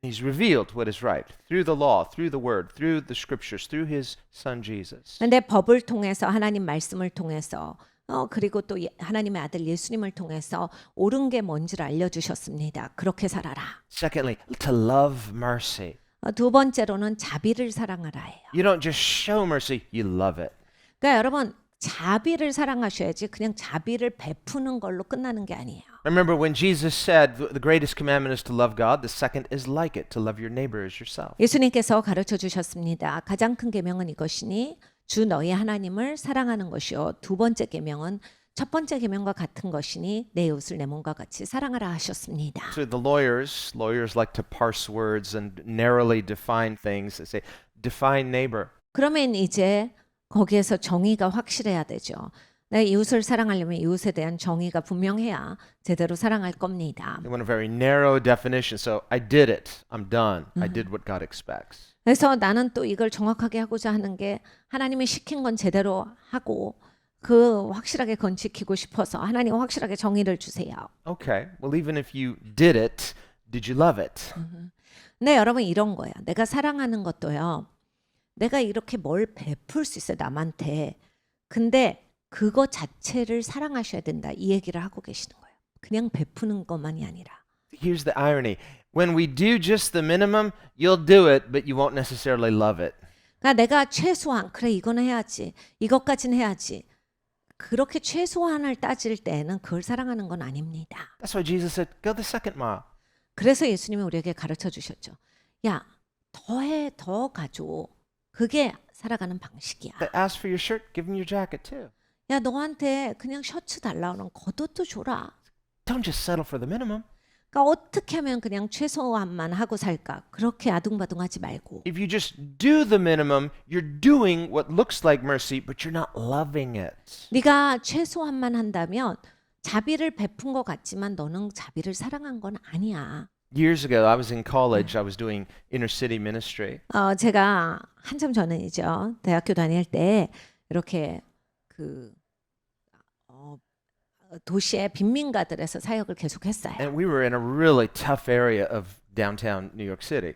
He's revealed what is right through the law, through the word, through the scriptures, through his son Jesus. 근데 법을 통해서 하나님 말씀을 통해서 그리고 또 하나님의 아들 예수님을 통해서 옳은 게 뭔지를 알려주셨습니다. 그렇게 살아라. Secondly, to love mercy. 두 번째로는 자비를 사랑하라예요. You don't just show mercy, you love it. 그러니까 여러분 자비를 사랑하셔야지 그냥 자비를 베푸는 걸로 끝나는 게 아니에요. Remember when Jesus said the greatest commandment is to love God, the second is like it, to love your neighbor as yourself. 예수님께서 가르쳐 주셨습니다. 가장 큰 계명은 이것이니 주 너희 하나님을 사랑하는 것이요 두 번째 계명은 첫 번째 계명과 같은 것이니 내 이웃을 내 몸과 같이 사랑하라 하셨습니다. So the lawyers like to parse words and narrowly define things. They say, define neighbor. 그러면 이제 거기에서 정의가 확실해야 되죠. 내 이웃을 사랑하려면 이웃에 대한 정의가 분명해야 제대로 사랑할 겁니다. They want a very narrow definition. So I did it. I'm done. I did what God expects. 그래서 나는 또 이걸 정확하게 하고자 하는 게 하나님이 시킨 건 제대로 하고 그 확실하게 그건 지키고 싶어서 하나님 확실하게 정의를 주세요. Okay. Well, even if you did it, did you love it? 근데 여러분 이런 거야. 내가 사랑하는 것도요. 내가 이렇게 뭘 베풀 수 있어요. 남한테. 근데 그거 자체를 사랑하셔야 된다. 이 얘기를 하고 계시는 거예요. 그냥 베푸는 것만이 아니라. Here's the irony. When we do just the minimum, you'll do it, but you won't necessarily love it. 그러니까 내가 최소한 그래 이거는 해야지. 이것까지는 해야지. 그렇게 최소한을 따질 때는 그걸 사랑하는 건 아닙니다. That's why Jesus said, go the second mile. 그래서 예수님이 우리에게 가르쳐 주셨죠. 야, 더해, 더 가져. 그게 살아가는 방식이야. They ask for your shirt, give them your jacket too. 야, 너한테 그냥 셔츠 달라 그러면 겉옷도 줘라. Don't just settle for the minimum. 그러니까 어떻게 하면 그냥 최소한만 하고 살까? 그렇게 아둥바둥하지 말고. If you just do the minimum, you're doing what looks like mercy, but you're not loving it. 네가 최소한만 한다면 자비를 베푼 것 같지만 너는 자비를 사랑한 건 아니야. Years ago, I was in college. I was doing inner city ministry. 제가 한참 전이죠. 대학교 다닐 때 이렇게 그 도시의 빈민가들에서 사역을 계속했어요. And we were in a really tough area of downtown New York City.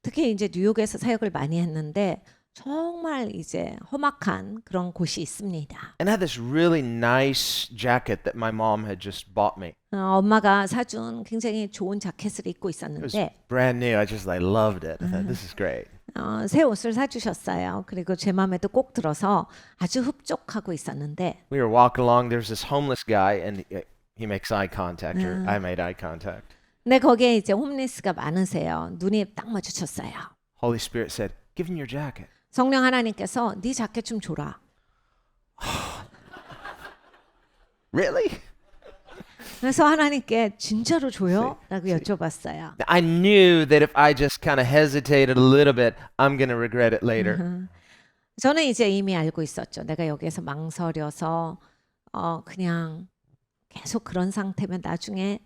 특히 이제 뉴욕에서 사역을 많이 했는데 정말 이제 험악한 그런 곳이 있습니다. And I had this really nice jacket that my mom had just bought me. 엄마가 사준 굉장히 좋은 자켓을 입고 It was 있었는데 brand new. I just loved it. I thought, this is great. 새 옷을 사주셨어요. 그리고 제 마음에도 꼭 들어서 아주 흡족하고 있었는데 We were walking along. There's this homeless guy, and he makes eye contact, or I made eye contact. 근데 거기에 이제 홈리스가 많으세요. 눈이 딱 마주쳤어요. Holy Spirit said, give him your jacket. 성령 하나님께서 네 자켓 좀 줘라. Really? 그래서 하나님께 진짜로 줘요? 라고 여쭤봤어요. I knew that if I just kind of hesitated a little bit, I'm going to regret it later. 저는 이제 이미 알고 있었죠. 내가 여기에서 망설여서 그냥 계속 그런 상태면 나중에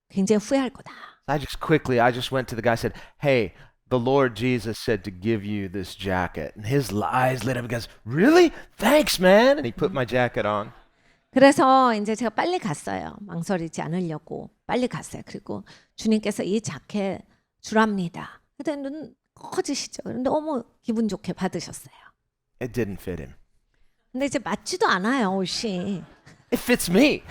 굉장히 후회할 거다. I just went to the guy and said, hey, the Lord Jesus said to give you this jacket. And his eyes lit up and goes, really? Thanks, man. And he put my jacket on. 그래서 이제 제가 빨리 갔어요. 망설이지 않으려고 빨리 갔어요. 그리고 주님께서 이 자켓 주랍니다. 그때 눈 커지시죠. 그런데 너무 기분 좋게 받으셨어요. It didn't fit him. 근데 이제 맞지도 않아요, 옷이. It fits me.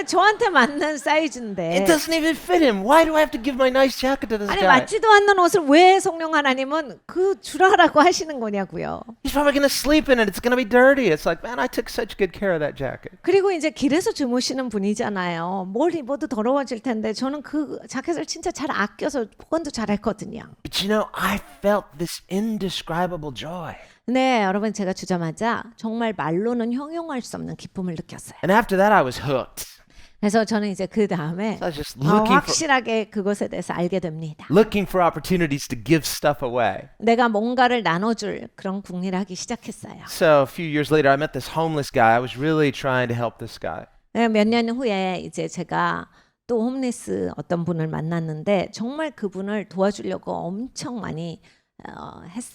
저한테 맞는 사이즈인데. It doesn't even fit him. Why do I have to give my nice jacket to this 아니 guy? 맞지도 않는 옷을 왜 성령 하나님은 그 주라라고 하시는 거냐고요. He's probably going to sleep in it. It's going to be dirty. It's like, man, I took such good care of that jacket. 그리고 이제 길에서 주무시는 분이잖아요. 뭘 입어도 더러워질 텐데 저는 그 자켓을 진짜 잘 아껴서 보관도 잘 했거든요. But you know, I felt this indescribable joy. 네, 여러분 제가 주자마자 정말 말로는 형용할 수 없는 기쁨을 느꼈어요. And after that, I was hooked. 그래서 저는 이제 그 다음에 So I was just looking 확실하게 그것에 대해서 알게 됩니다. for opportunities to give stuff away. 내가 뭔가를 나눠줄 그런 궁리를 하기 시작했어요. So a few years later, I met this homeless guy. I was really trying to help this guy. 네, 몇 년 후에 이제 제가 또 홈리스 어떤 분을 만났는데 정말 그분을 도와주려고 엄청 많이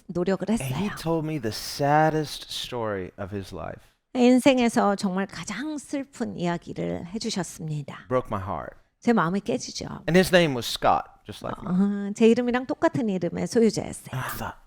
노력을 And he 했어요. told me the saddest story of his life. 인생에서 정말 가장 슬픈 이야기를 해주셨습니다. Broke my heart. 제 마음이 깨지죠. And his name was Scott, just like me. 제 이름이랑 똑같은 이름의 소유자였어요. And I thought,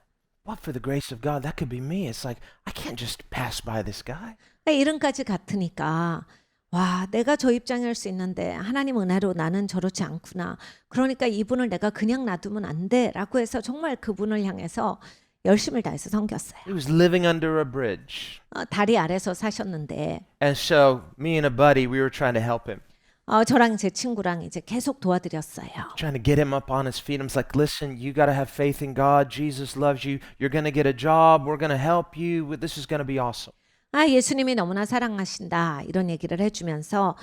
what for the grace of God, that could be me. It's like, I can't just pass by this guy. 이름까지 같으니까 와, 내가 저 입장일 수 있는데 하나님 은혜로 나는 저렇지 않구나. 그러니까 이분을 내가 그냥 놔두면 안 돼라고 해서 정말 그분을 향해서 열심을 다해서 섬겼어요. He was living under a bridge. 다리 아래서 사셨는데 And so me and a buddy, we were trying to help him, 저랑 제 친구랑 이제 계속 도와드렸어요. trying to get him up on his feet. I was like, listen, you got to have faith in God. Jesus loves you. You're going to get a job. We're going to help you. This is going to be awesome. 예수님이 너무나 사랑하신다 이런 얘기를 해주면서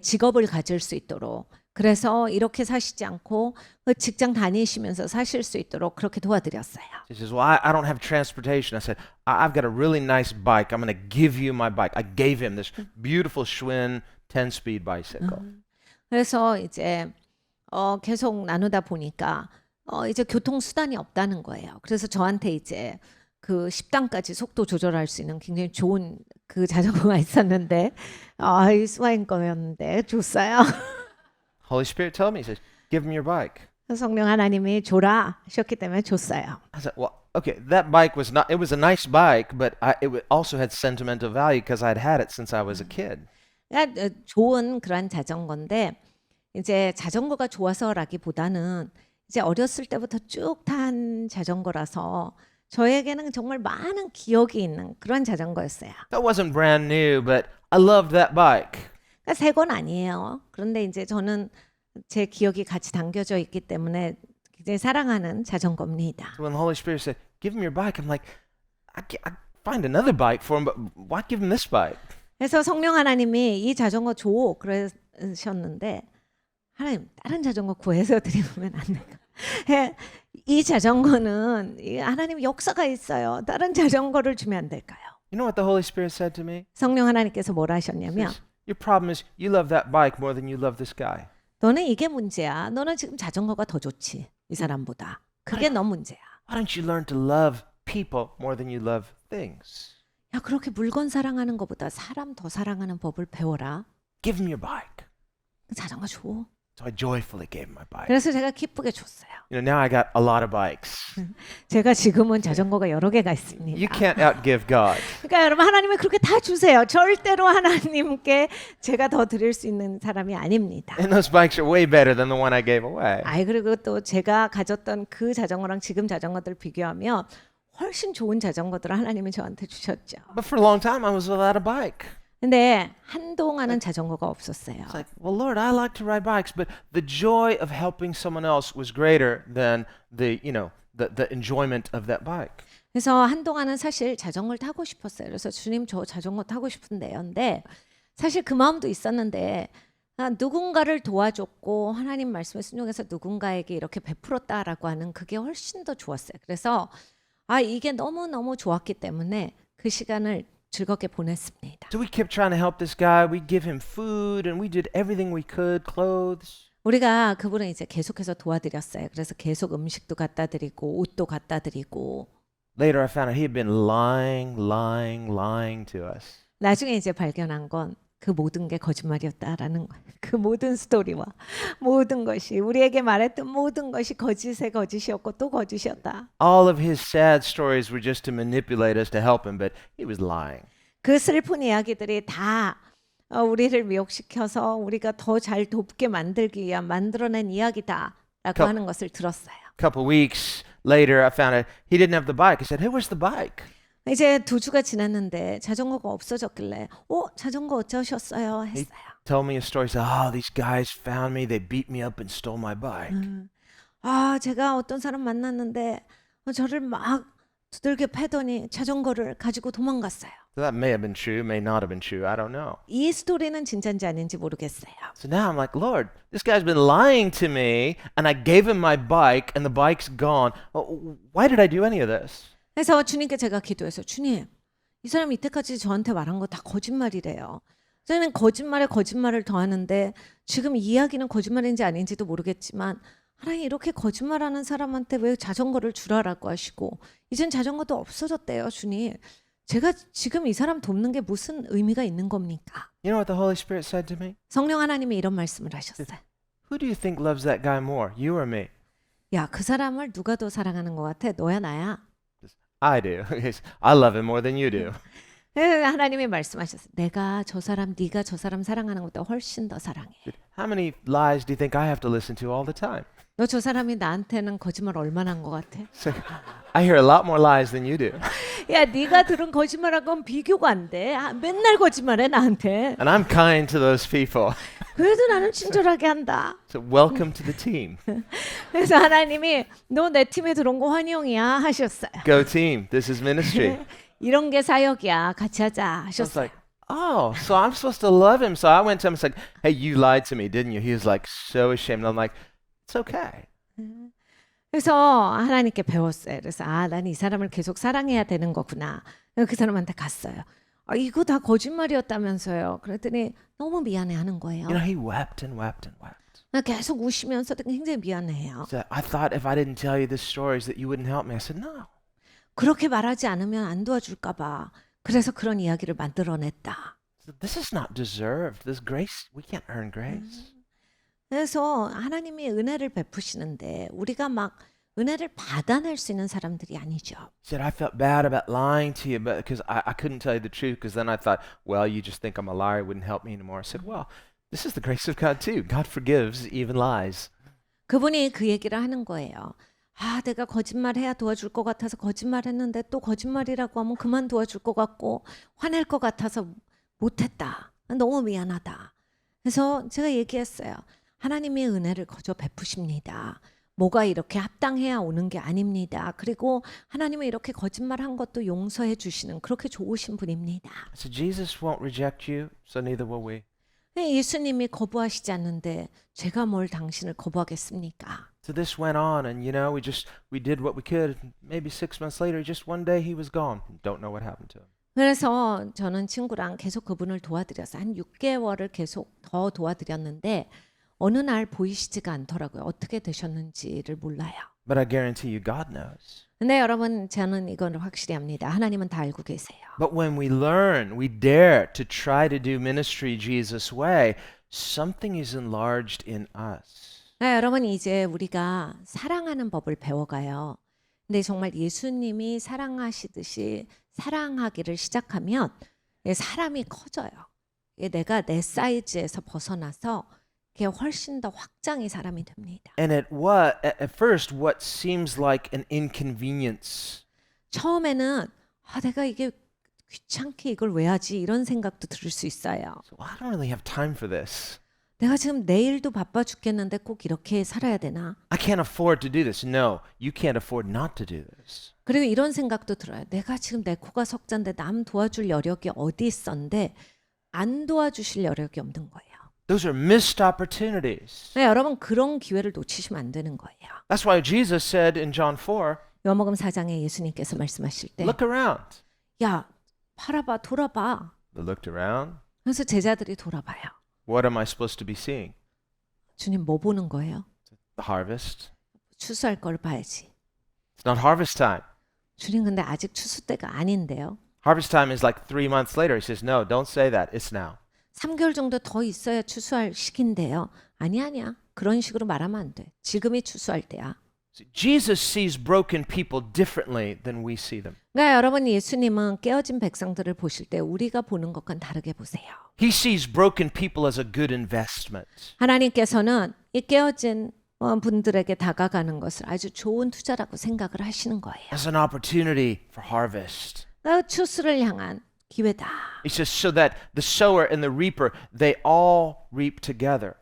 직업을 가질 수 있도록 그래서 이렇게 사시지 않고 직장 다니시면서 사실 수 있도록 그렇게 도와드렸어요. He says, well, I don't have transportation. I said, I've got a really nice bike. I'm going to give you my bike. I gave him this beautiful Schwinn 10-speed bicycle. 그래서 이제 계속 나누다 보니까 이제 교통수단이 없다는 거예요. 그래서 저한테 이제 그 10단까지 속도 조절할 수 있는 굉장히 좋은 그 자전거가 있었는데 이 스와인 거였는데 줬어요. Holy Spirit told me, he says, give him your bike. 성령 하나님이 줘라 하셨기 때문에 줬어요. I said, well, okay, that bike was not, it was a nice bike, but it also had sentimental value because I'd had it since I was a kid. 그러니까 좋은 그런 자전거인데 이제 자전거가 좋아서라기보다는 이제 어렸을 때부터 쭉 탄 자전거라서 저에게는 정말 많은 기억이 있는 그런 자전거였어요. That wasn't brand new, but I loved that bike. 그러니까 새 건 아니에요. 그런데 이제 저는 제 기억이 같이 담겨져 있기 때문에 굉장히 사랑하는 자전거입니다. So when the Holy Spirit said, give him your bike, I'm like, I find another bike for him, but why give him this bike? 그래서 성령 하나님이 이 자전거 줘 그러셨는데 하나님 다른 자전거 구해서 드리면 안 될까? 이 자전거는 하나님 역사가 있어요. 다른 자전거를 주면 안 될까요? You know what the Holy Spirit said to me? 성령 하나님께서 뭐라 He 하셨냐면 says, your problem is you love that bike more than you love this guy. 너는 이게 문제야. 너는 지금 자전거가 더 좋지. 이 사람보다. 그게 너 문제야. Why don't you learn to love people more than you love things? 야, 그렇게 물건 사랑하는 것보다 사람 더 사랑하는 법을 배워라. Give him your bike. 자전거 줘. So I joyfully gave him my bike. 그래서 제가 기쁘게 줬어요. You know, now I got a lot of bikes. 제가 지금은 자전거가 여러 개가 있습니다. You can't outgive God. 그러니까 여러분 하나님이 그렇게 다 주세요. 절대로 하나님께 제가 더 드릴 수 있는 사람이 아닙니다. And those bikes are way better than the one I gave away. 그리고 또 제가 가졌던 그 자전거랑 지금 자전거들 비교하면 훨씬 좋은 자전거들을 하나님이 저한테 주셨죠. But for a long time, I was without a bike. 근데 한동안은 자전거가 없었어요. It's like, well, Lord, I like to ride bikes, but the joy of helping someone else was greater than the enjoyment of that bike. 그래서 한동안은 사실 자전거를 타고 싶었어요. 그래서 주님 저 자전거 타고 싶은데요. 근데 사실 그 마음도 있었는데 누군가를 도와줬고 하나님 말씀에 순종해서 누군가에게 이렇게 베풀었다라고 하는 그게 훨씬 더 좋았어요. 그래서 이게 너무너무 좋았기 때문에 그 시간을 즐겁게 보냈습니다. So we kept trying to help this guy. We give him food and we did everything we could, clothes. 우리가 그분을 이제 계속해서 도와드렸어요. 그래서 계속 음식도 갖다 드리고 옷도 갖다 드리고. Later I found out he had been lying to us. 나중에 이제 발견한 건 그 모든 게 거짓말이었다라는 거예요. 그 모든 스토리와 모든 것이 우리에게 말했던 모든 것이 거짓의 거짓이었고 또 거짓이었다. All of his sad stories were just to manipulate us to help him, but he was lying. 그 슬픈 이야기들이 다 우리를 미혹시켜서 우리가 더 잘 돕게 만들기 위한 만들어낸 이야기다라고 하는 것을 들었어요. A couple weeks later, I found out he didn't have the bike. I said, hey, where's the bike? 이제 2주가 지났는데 자전거가 없어졌길래 자전거 어쩌셨어요? 했어요. Told me a story. He said, these guys found me. They beat me up and stole my bike. 제가 어떤 사람 만났는데 저를 막 두들겨 패더니 자전거를 가지고 도망갔어요. So that may have been true, may not have been true. I don't know. 이 스토리는 진짜인지 아닌지 모르겠어요. So now I'm like, Lord, this guy's been lying to me, and I gave him my bike, and the bike's gone. Why did I do any of this? 그래서 주님께 제가 기도해서 주님, 이 사람이 이때까지 저한테 말한 거 다 거짓말이래요. 저는 거짓말에 거짓말을 더하는데 지금 이 이야기는 거짓말인지 아닌지도 모르겠지만 하나님 이렇게 거짓말하는 사람한테 왜 자전거를 주라라고 하시고 이젠 자전거도 없어졌대요, 주님. 제가 지금 이 사람 돕는 게 무슨 의미가 있는 겁니까? You know what the Holy Spirit said to me? 성령 하나님이 이런 말씀을 하셨어요. Who do you think loves that guy more, you or me? 야, 그 사람을 누가 더 사랑하는 것 같아? 너야 나야? I do. I love him more than you do. 하나님이 말씀하셨어요. 내가 저 사람, 네가 저 사람 사랑하는 것보다 훨씬 더 사랑해. How many lies do you think I have to listen to all the time? 너 저 사람이 나한테는 거짓말 얼마나 한 것 같아? So, I hear a lot more lies than you do. 야, 네가 들은 거짓말하고는 비교가 안 돼. 맨날 거짓말해 나한테. And I'm kind to those people. 그래도 나는 친절하게 한다. So welcome to the team. 그래서 하나님이 너 내 팀에 들어온 거 환영이야 하셨어요. Go team. This is ministry. 이런 게 사역이야. 같이 하자 I was 하셨어요. like, oh, so I'm supposed to love him. So I went to him and said, hey, you lied to me, didn't you? He was like so ashamed. And I'm like, it's okay. 그래서 하나님께 배웠어요. 그래서 난 이 사람을 계속 사랑해야 되는 거구나. 그 사람한테 갔어요. 이거 다 거짓말이었다면서요. 그랬더니 너무 미안해하는 거예요. You know, he wept and wept and wept. 계속 우시면서 굉장히 미안해해요. He said, I thought if I didn't tell you these stories that you wouldn't help me. I said, no. 그렇게 말하지 않으면 안 도와줄까 봐. 그래서 그런 이야기를 만들어냈다. So this is not deserved. This grace, we can't earn grace. 그래서 하나님이 은혜를 베푸시는데 우리가 막 은혜를 받아낼 수 있는 사람들이 아니죠. He said, I felt bad about lying to you because I couldn't tell you the truth because then I thought, well, you just think I'm a liar, it wouldn't help me anymore. I said, well, this is the grace of God too. God forgives even lies. 그분이 그 얘기를 하는 거예요. 내가 거짓말해야 도와줄 것 같아서 거짓말했는데 또 거짓말이라고 하면 그만 도와줄 것 같고 화낼 것 같아서 못했다. 너무 미안하다. 그래서 제가 얘기했어요. 하나님의 은혜를 거저 베푸십니다. 뭐가 이렇게 합당해야 오는 게 아닙니다. 그리고 하나님은 이렇게 거짓말한 것도 용서해 주시는 그렇게 좋으신 분입니다. So Jesus won't reject you, so neither will we. 예수님이 거부하시지 않는데 제가 뭘 당신을 거부하겠습니까? So this went on, and we did what we could. Maybe 6 months later, just one day he was gone. Don't know what happened to him. 그래서 저는 친구랑 계속 그분을 도와드려서 한 6개월을 계속 더 도와드렸는데 어느 날 보이시지가 않더라고요. 어떻게 되셨는지를 몰라요. But I guarantee you, God knows. 근데 여러분 저는 이건 확실히 합니다. 하나님은 다 알고 계세요. But when we learn, we dare to try to do ministry Jesus' way, something is enlarged in us. 여러분 이제 우리가 사랑하는 법을 배워가요. 근데 정말 예수님이 사랑하시듯이 사랑하기를 시작하면 사람이 커져요. 내가 내 사이즈에서 벗어나서 그게 훨씬 더 확장의 사람이 됩니다. And at first, what seems like an inconvenience 처음에는 내가 이게 귀찮게 이걸 왜 하지 이런 생각도 들을 수 있어요. So I don't really have time for this. 내가 지금 내일도 바빠 죽겠는데 꼭 이렇게 살아야 되나? I can't afford to do this. No, you can't afford not to do this. 그리고 이런 생각도 들어요. 내가 지금 내 코가 석잔데 남 도와줄 여력이 어디 있었는데 안 도와주실 여력이 없는 거예요. Those are missed opportunities. 여러분 그런 기회를 놓치시면 안 되는 거예요. That's why Jesus said in John 4, 요한복음 4장에 예수님께서 말씀하실 때 look around. 야, 바라봐, 돌아봐. They looked around. 그래서 제자들이 돌아봐요. What am I supposed to be seeing? 주님 뭐 보는 거예요? The harvest. 추수할 걸 봐야지. It's not harvest time. 주님 근데 아직 추수 때가 아닌데요. Harvest time is like 3 months later. He says, no, don't say that. It's now. 3개월 정도 더 있어야 추수할 시기인데요. 아니야. 그런 식으로 말하면 안 돼. 지금이 추수할 때야. See, Jesus sees broken people differently than we see them. 그러니까 여러분 예수님은 깨어진 백성들을 보실 때 우리가 보는 것과는 다르게 보세요. He sees broken people as a good investment. 하나님께서는 이 깨어진 분들에게 다가가는 것을 아주 좋은 투자라고 생각을 하시는 거예요. As an opportunity for harvest. 그러니까 추수를 향한 기회다. He says so that the sower and the reaper, they all reap together.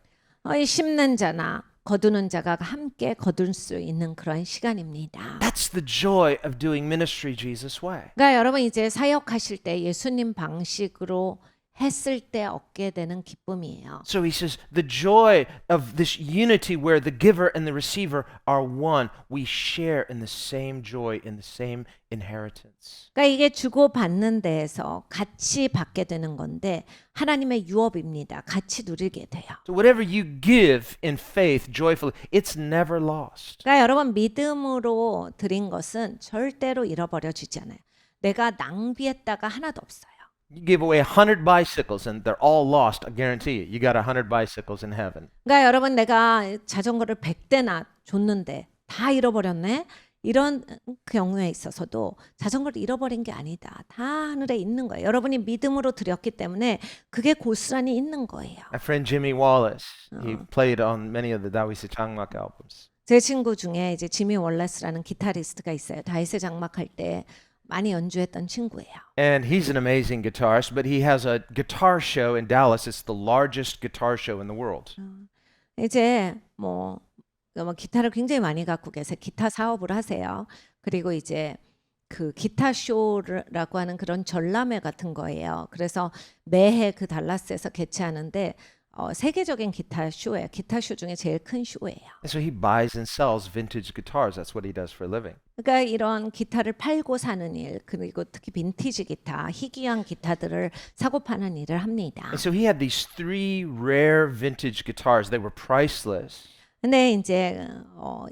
이 심는 자나 거두는 자가 함께 거둘 수 있는 그런 시간입니다. That's the joy of doing ministry Jesus' way. 그러니까 여러분 이제 사역하실 때 예수님 방식으로 했을 때 얻게 되는 기쁨이에요. So he says the joy of this unity where the giver and the receiver are one. We share in the same joy, in the same inheritance. 그러니까 이게 주고 받는 데에서 같이 받게 되는 건데 하나님의 유업입니다. 같이 누리게 돼요. So whatever you give in faith joyfully, it's never lost. 그러니까 여러분 믿음으로 드린 것은 절대로 잃어버려지지 않아요. 내가 낭비했다가 하나도 없어요. You give away 100 bicycles and they're all lost. I guarantee you. You got 100 bicycles in heaven. 그러니까 여러분 내가 자전거를 100대나 줬는데 다 잃어버렸네. 이런 경우에 있어서도 자전거를 잃어버린 게 아니다. 다 하늘에 있는 거예요. 여러분이 믿음으로 드렸기 때문에 그게 고스란히 있는 거예요. My friend Jimmy Wallace, he played on many of the 다윗의 장막 albums. 제 친구 중에 이제 지미 월레스라는 기타리스트가 있어요. 다윗의 장막할 때 많이 연주했던 친구예요. And he's an amazing guitarist, but he has a guitar show in Dallas. It's the largest guitar show in the world. 이제 뭐 기타를 굉장히 많이 갖고 계세요. 기타 사업을 하세요. 그리고 이제 그 기타 쇼라고 하는 그런 전람회 같은 거예요. 그래서 매해 그 달라스에서 개최하는데 세계적인 기타 쇼예요. 기타 쇼 중에 제일 큰 쇼예요. And so he buys and sells vintage guitars. That's what he does for a living. 그러니까 이런 기타를 팔고 사는 일, 그리고 특히 빈티지 기타, 희귀한 기타들을 사고 파는 일을 합니다. And so he had these 3 rare vintage guitars. They were priceless. 근데 이제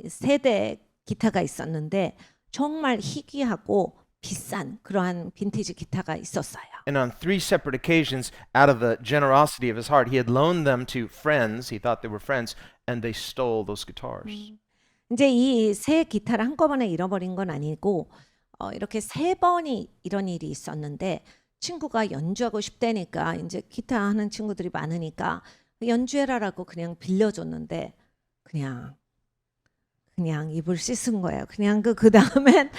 세대 기타가 있었는데 정말 희귀하고 비싼 그러한 빈티지 기타가 있었어요. And on 3 separate occasions, out of the generosity of his heart, he had loaned them to friends. He thought they were friends, and they stole those guitars. 이제 이 세 기타를 한꺼번에 잃어버린 건 아니고 이렇게 3번이 이런 일이 있었는데 친구가 연주하고 싶다니까 이제 기타 하는 친구들이 많으니까 연주해라라고 그냥 빌려줬는데 그냥 입을 씻은 거예요. 그냥 그 다음엔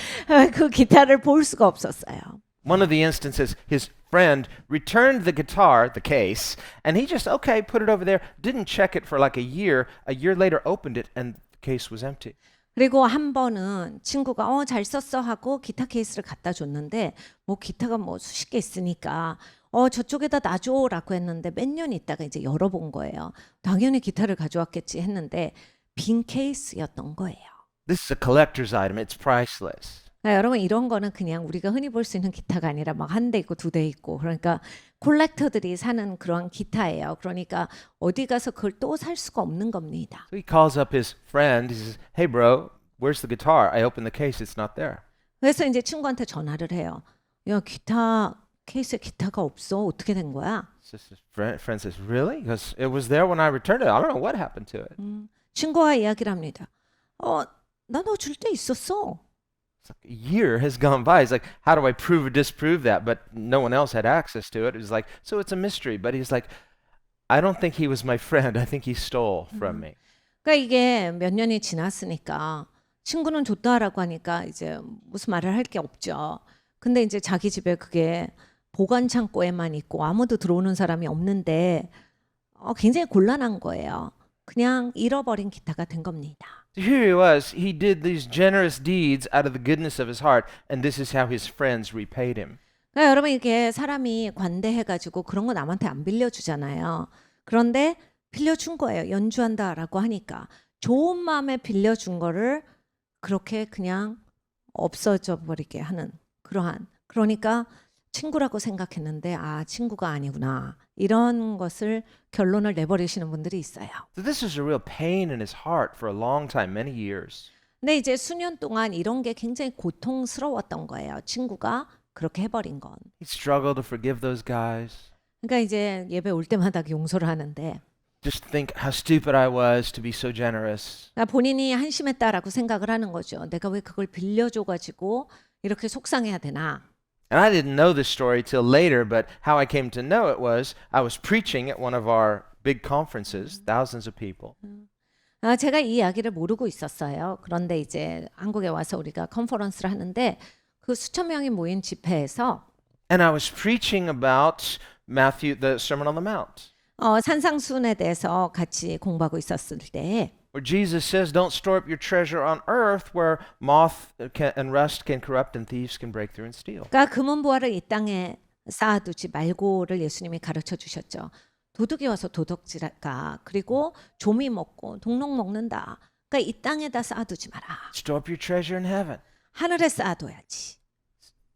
그 기타를 볼 수가 없었어요. One of the instances, his friend returned the guitar, the case, and he just, okay, put it over there, didn't check it for like a year. A year later opened it and the case was empty. 그리고 한 번은 친구가 잘 썼어 하고 기타 케이스를 갖다 줬는데 뭐 기타가 뭐 수십 개 있으니까 저쪽에다 놔줘라고 했는데 몇 년 있다가 이제 열어본 거예요. 당연히 기타를 가져왔겠지 했는데 빈 케이스였던 거예요. This is a collector's item. It's priceless. 여러분 이런 거는 그냥 우리가 흔히 볼 수 있는 기타가 아니라 막 1대 있고 2대 있고 그러니까 콜렉터들이 사는 그런 기타예요. 그러니까 어디 가서 그걸 또 살 수가 없는 겁니다. So he calls up his friend. He says, hey, bro, where's the guitar? I opened the case. It's not there. 그래서 이제 친구한테 전화를 해요. 야 기타 케이스에 기타가 없어. 어떻게 된 거야? So his friend says, really? Because it was there when I returned it. I don't know what happened to it. 친구가 이야기를 합니다. 나 너 줄 때 있었어. It's like a year has gone by. He's like, how do I prove or disprove that? But no one else had access to it. It was like, so it's a mystery. But he's like, I don't think he was my friend. I think he stole from me. 그러니까 이게 몇 년이 지났으니까 친구는 줬다라고 하니까 이제 무슨 말을 할 게 없죠. 근데 이제 자기 집에 그게 보관 창고에만 있고 아무도 들어오는 사람이 없는데 굉장히 곤란한 거예요. 그냥 잃어버린 기타가 된 겁니다. So here he was. He did these generous deeds out of the goodness of his heart, and this is how his friends repaid him. 그러니까 여러분 이게 사람이 관대해가지고 그런 거 남한테 안 빌려주잖아요. 그런데 빌려준 거예요. 연주한다라고 하니까 좋은 마음에 빌려준 거를 그렇게 그냥 없어져 버리게 하는 그러니까 친구라고 생각했는데 친구가 아니구나. 이런 것을 결론을 내버리시는 분들이 있어요. So this was a real pain in his heart for a long time, many years. 근데 이제 수년 동안 이런 게 굉장히 고통스러웠던 거예요. 친구가 그렇게 해버린 건. He struggled to forgive those guys. 그러니까 이제 예배 올 때마다 용서를 하는데 Just think how stupid I was to be so generous. 그러니까 본인이 한심했다라고 생각을 하는 거죠. 내가 왜 그걸 빌려줘가지고 이렇게 속상해야 되나. And I didn't know this story till later, but how I came to know it was I was preaching at one of our big conferences, thousands of people. 제가 이 이야기를 모르고 있었어요. 그런데 이제 한국에 와서 우리가 컨퍼런스를 하는데 그 수천 명이 모인 집회에서 And I was preaching about Matthew, the Sermon on the Mount, 산상수훈에 대해서 같이 공부하고 있었을 때 where Jesus says, don't store up your treasure on earth where moth and rust can corrupt and thieves can break through and steal. 그러니까 금은보화를 이 땅에 쌓아두지 말고를 예수님이 가르쳐 주셨죠. 도둑이 와서 도둑질할까 그리고 조미 먹고 동록 먹는다. 그러니까 이 땅에다 쌓아두지 마라. Store up your treasure in heaven. 하늘에 쌓아둬야지.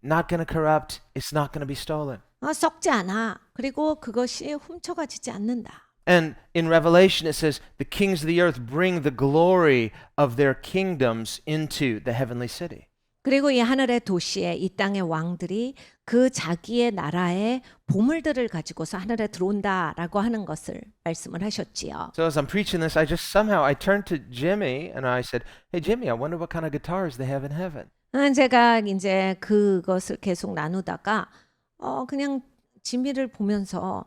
Not going to corrupt. It's not going to be stolen. 썩지 않아. 그리고 그것이 훔쳐가지지 않는다. And in Revelation it says, the kings of the earth bring the glory of their kingdoms into the heavenly city. 그리고 이 하늘의 도시에 이 땅의 왕들이 그 자기의 나라의 보물들을 가지고서 하늘에 들어온다라고 하는 것을 말씀을 하셨지요. So as I'm preaching this, I turned to Jimmy and I said, "Hey Jimmy, I wonder what kind of guitars they have in heaven." 제가 이제 그것을 계속 나누다가 그냥 지미를 보면서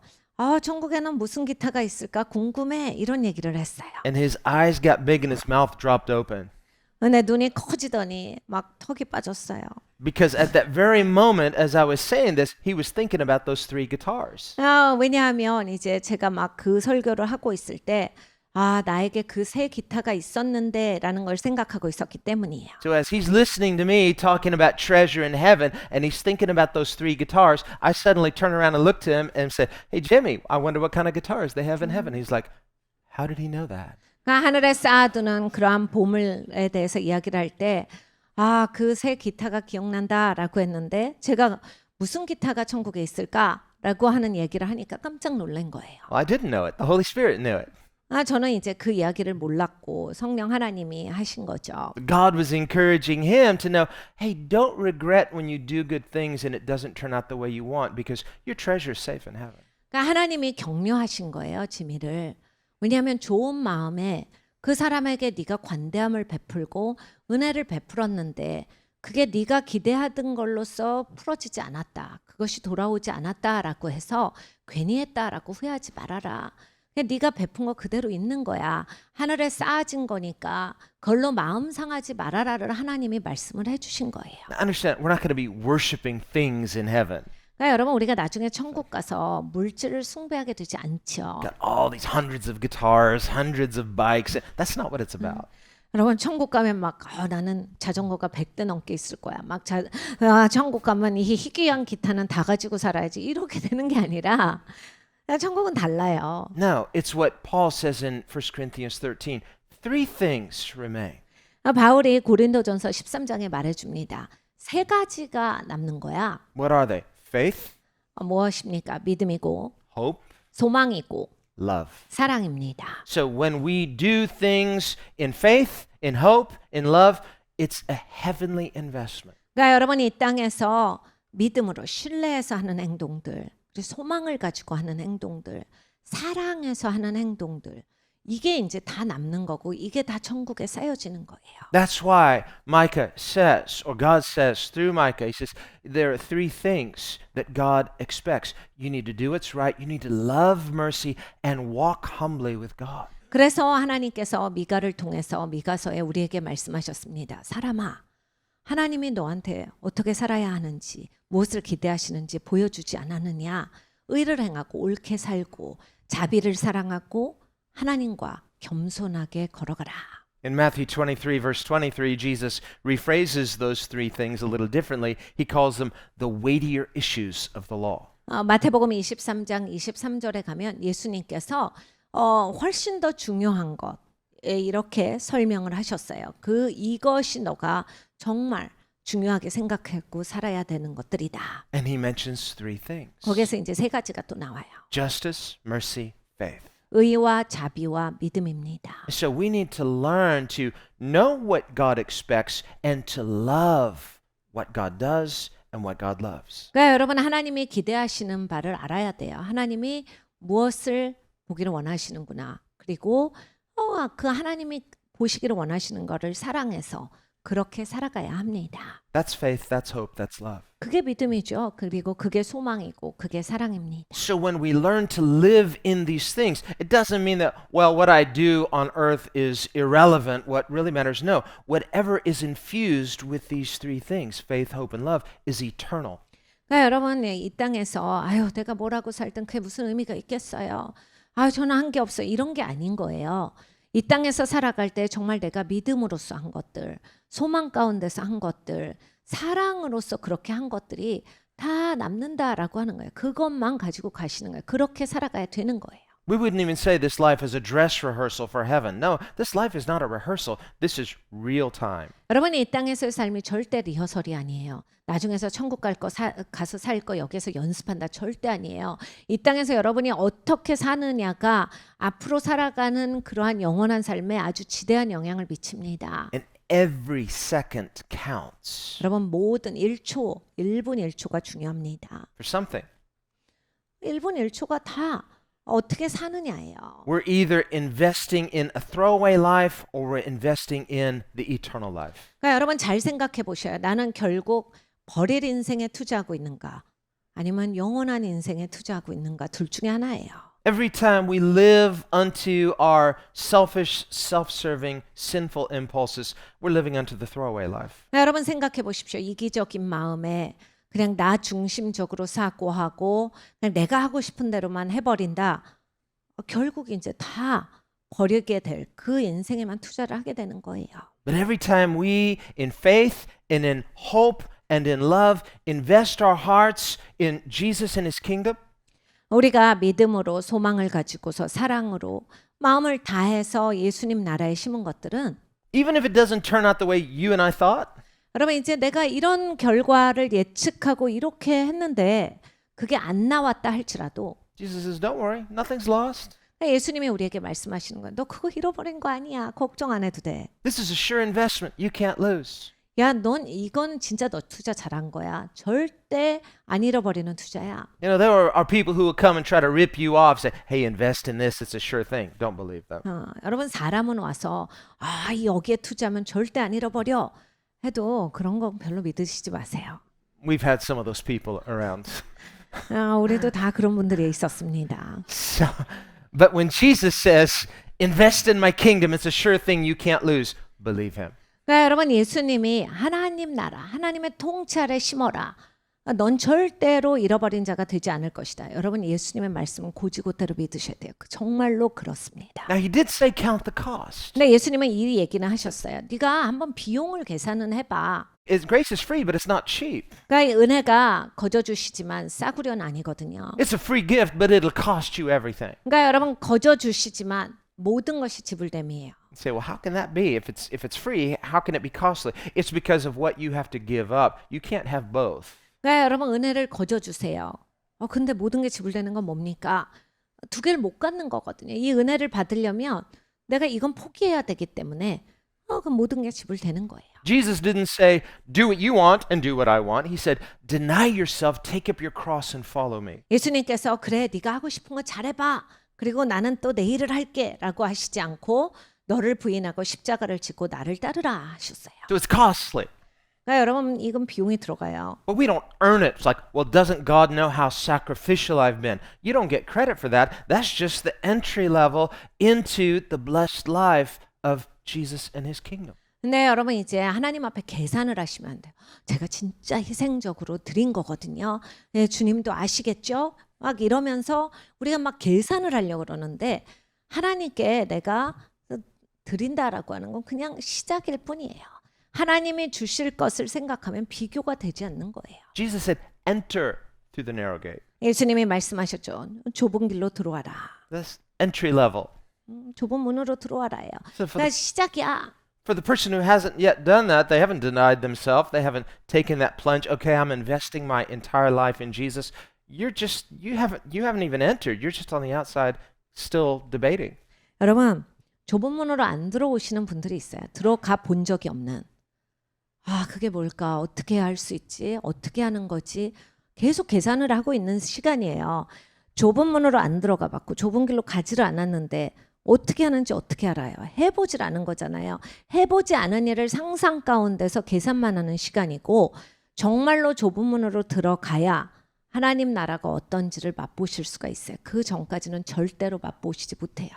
천국에는 무슨 기타가 있을까 궁금해 이런 얘기를 했어요. And his eyes got big and his mouth dropped open. 내 눈이 커지더니 막 턱이 빠졌어요. Because at that very moment, as I was saying this, he was thinking about those three guitars. 왜냐하면 이제 제가 막 그 설교를 하고 있을 때 나에게 그 세 기타가 있었는데라는 걸 생각하고 있었기 때문이에요. So as he's listening to me talking about treasure in heaven, and he's thinking about those three guitars, I suddenly turn around and look to him and say, "Hey Jimmy, I wonder what kind of guitars they have in heaven." He's like, "How did he know that?" 하늘에 쌓아두는 그러한 보물에 대해서 이야기를 할 때 그 세 기타가 기억난다라고 했는데 제가 무슨 기타가 천국에 있을까라고 하는 얘기를 하니까 깜짝 놀란 거예요. Well, I didn't know it. The Holy Spirit knew it. 저는 이제 그 이야기를 몰랐고 성령 하나님이 하신 거죠. God was encouraging him to know, hey, don't regret when you do good things and it doesn't turn out the way you want because your treasure is safe in heaven. 그러니까 하나님이 격려하신 거예요, 지미를. 왜냐하면 좋은 마음에 그 사람에게 네가 관대함을 베풀고 은혜를 베풀었는데 그게 네가 기대하던 걸로써 풀어지지 않았다. 그것이 돌아오지 않았다라고 해서 괜히 했다라고 후회하지 말아라. 그냥 네가 베푼 거 그대로 있는 거야. 하늘에 쌓아진 거니까 그걸로 마음 상하지 말아라를 하나님이 말씀을 해주신 거예요. Now, understand, we're not going to be worshiping things in heaven. 그러니까 여러분 우리가 나중에 천국 가서 물질을 숭배하게 되지 않죠. Got all these hundreds of guitars, hundreds of bikes. That's not what it's about. 여러분 천국 가면 막 나는 자전거가 100대 넘게 있을 거야. 천국 가면 이 희귀한 기타는 다 가지고 살아야지. 이렇게 되는 게 아니라 천국은 달라요. No, it's what Paul says in 1 Corinthians 13. Three things remain. 바울이 고린도전서 13장에 말해줍니다. 세 가지가 남는 거야. What are they? Faith, 무엇입니까? 믿음이고 hope, 소망이고 love. 사랑입니다. So when we do things in faith, in hope, in love, it's a heavenly investment. 그러니까 여러분이 이 땅에서 믿음으로 신뢰해서 하는 행동들, 그리고 소망을 가지고 하는 행동들, 사랑해서 하는 행동들, 이게 이제 다 남는 거고 이게 다 천국에 쌓여지는 거예요. That's why Micah says, or God says through Micah, he says, there are three things that God expects. You need to do what's right, you need to love mercy, and walk humbly with God. 그래서 하나님께서 미가를 통해서 미가서에 우리에게 말씀하셨습니다. 사람아, 하나님이 너한테 어떻게 살아야 하는지, 무엇을 기대하시는지 보여주지 않았느냐? 의를 행하고 옳게 살고 자비를 사랑하고 하나님과 겸손하게 걸어가라. In Matthew 23, verse 23, Jesus rephrases those three things a little differently. He calls them the weightier issues of the law. 마태복음 23장 23절에 가면 예수님께서 훨씬 더 중요한 것 이렇게 설명을 하셨어요. 이것이 너가 정말 중요하게 생각하고 살아야 되는 것들이다. And he mentions three things. 거기에서 이제 세 가지가 또 나와요. Justice, mercy, faith. 의와 자비와 믿음입니다. So we need to learn to know what God expects and to love what God does and what God loves. 그러니까 여러분 하나님이 기대하시는 바를 알아야 돼요. 하나님이 무엇을 보기를 원하시는구나. 그리고 그 하나님이 보시기를 원하시는 것을 사랑해서 그렇게 살아가야 합니다. That's faith, that's hope, that's love. 그게 믿음이죠. 그리고 그게 소망이고 그게 사랑입니다. So when we learn to live in these things, it doesn't mean that, well, what I do on earth is irrelevant. What really matters, no. Whatever is infused with these three things, faith, hope, and love, is eternal. 그러니까 여러분 이 땅에서 내가 뭐라고 살든 그게 무슨 의미가 있겠어요. 저는 한 게 없어요. 이런 게 아닌 거예요. 이 땅에서 살아갈 때 정말 내가 믿음으로써 한 것들, 소망 가운데서 한 것들, 사랑으로서 그렇게 한 것들이 다 남는다라고 하는 거예요. 그것만 가지고 가시는 거예요. 그렇게 살아가야 되는 거예요. We wouldn't even say this life is a dress rehearsal for heaven. No, this life is not a rehearsal. This is real time. 여러분이 이 땅에서의 삶이 절대 리허설이 아니에요. 나중에서 천국 가서 살 거 여기서 연습한다 절대 아니에요. 이 땅에서 여러분이 어떻게 사느냐가 앞으로 살아가는 그러한 영원한 삶에 아주 지대한 영향을 미칩니다. And every second counts 여러분 모든 1초, 1분 1초가 중요합니다. for something. 1분 1초가 다 어떻게 사느냐예요. We're either investing in a throwaway life or we're investing in the eternal life. 그러니까 여러분 잘 생각해 보셔요. 나는 결국 버릴 인생에 투자하고 있는가 아니면 영원한 인생에 투자하고 있는가 둘 중에 하나예요. Every time we live unto our selfish, self-serving, sinful impulses, we're living unto the throwaway life. 그러니까 여러분 생각해 보십시오. 이기적인 마음에 그냥 나 중심적으로 사고하고 그냥 내가 하고 싶은 대로만 해버린다. 결국 이제 다 버리게 될 그 인생에만 투자를 하게 되는 거예요. But every time we, in faith and in hope and in love, invest our hearts in Jesus and His kingdom, 우리가 믿음으로 소망을 가지고서 사랑으로 마음을 다해서 예수님 나라에 심은 것들은 even if it doesn't turn out the way you and I thought, 여러분 이제 내가 이런 결과를 예측하고 이렇게 했는데 그게 안 나왔다 할지라도 Jesus says, don't worry, nothing's lost. 예수님이 우리에게 말씀하시는 거야. 너 그거 잃어버린 거 아니야. 걱정 안 해도 돼. This is a sure investment. You can't lose. 야, 넌 이건 진짜 너 투자 잘한 거야. 절대 안 잃어버리는 투자야. You know, there are people who will come and try to rip you off, say, hey, invest in this, it's a sure thing. Don't believe them. 여러분 사람은 와서 여기에 투자하면 절대 안 잃어버려 해도 그런 거 별로 믿으시지 마세요. We've had some of those people around. 우리도 다 그런 분들이 있었습니다. So, but when Jesus says, invest in my kingdom, it's a sure thing you can't lose, believe him. 그러니까 여러분 예수님이 하나님 나라, 하나님의 통치 아래 심어라. 넌 절대로 잃어버린 자가 되지 않을 것이다. 여러분 예수님의 말씀은 고지고대로 믿으셔야 돼요. 정말로 그렇습니다. Now, he did say count the cost. 근데 예수님은 이 얘기는 하셨어요. 네가 한번 비용을 계산은 해봐. Grace is free, but it's not cheap. 그러니까 이 은혜가 거저 주시지만 싸구려는 아니거든요. It's a free gift, but it'll cost you everything. 그러니까 여러분 거저 주시지만 모든 것이 지불됨이에요. You say, well, how can that be? If it's free, how can it be costly? It's because of what you have to give up. You can't have both. 그러니까 여러분 은혜를 거저 주세요. 근데 모든 게 지불되는 건 뭡니까? 두 개를 못 갖는 거거든요. 이 은혜를 받으려면 내가 이건 포기해야 되기 때문에 그럼 모든 게 지불되는 거예요. Jesus didn't say, do what you want and do what I want. He said, deny yourself, take up your cross and follow me. 예수님께서 그래 네가 하고 싶은 거 잘해봐. 그리고 나는 또 내 일을 할게 라고 하시지 않고 너를 부인하고 십자가를 지고 나를 따르라 하셨어요. So it's costly. 그러니까 여러분 이건 비용이 들어가요. But we don't earn it. It's like, well, doesn't God know how sacrificial I've been? You don't get credit for that. That's just the entry level into the blessed life of Jesus and his kingdom. 근데 여러분 이제 하나님 앞에 계산을 하시면 안 돼요. 제가 진짜 희생적으로 드린 거거든요. 네, 주님도 아시겠죠? 막 이러면서 우리가 막 계산을 하려고 그러는데 하나님께 내가 드린다라고 하는 건 그냥 시작일 뿐이에요. 하나님이 주실 것을 생각하면 비교가 되지 않는 거예요. Jesus said, enter through the narrow gate. 예수님이 말씀하셨죠. 좁은 길로 들어와라. That's entry level. 좁은 문으로 들어와라예요. So for 그러니까 the, 시작이야. for the person who hasn't yet done that, they haven't denied themselves, they haven't taken that plunge, okay, I'm investing my entire life in Jesus. You haven't even entered. You're just on the outside still debating. 여러분 좁은 문으로 안 들어오시는 분들이 있어요. 들어가 본 적이 없는. 그게 뭘까? 어떻게 할 수 있지? 어떻게 하는 거지? 계속 계산을 하고 있는 시간이에요. 좁은 문으로 안 들어가 봤고 좁은 길로 가지를 않았는데 어떻게 하는지 어떻게 알아요? 해보질 않은 거잖아요. 해보지 않은 일을 상상 가운데서 계산만 하는 시간이고 정말로 좁은 문으로 들어가야 하나님 나라가 어떤지를 맛보실 수가 있어요. 그 전까지는 절대로 맛보시지 못해요.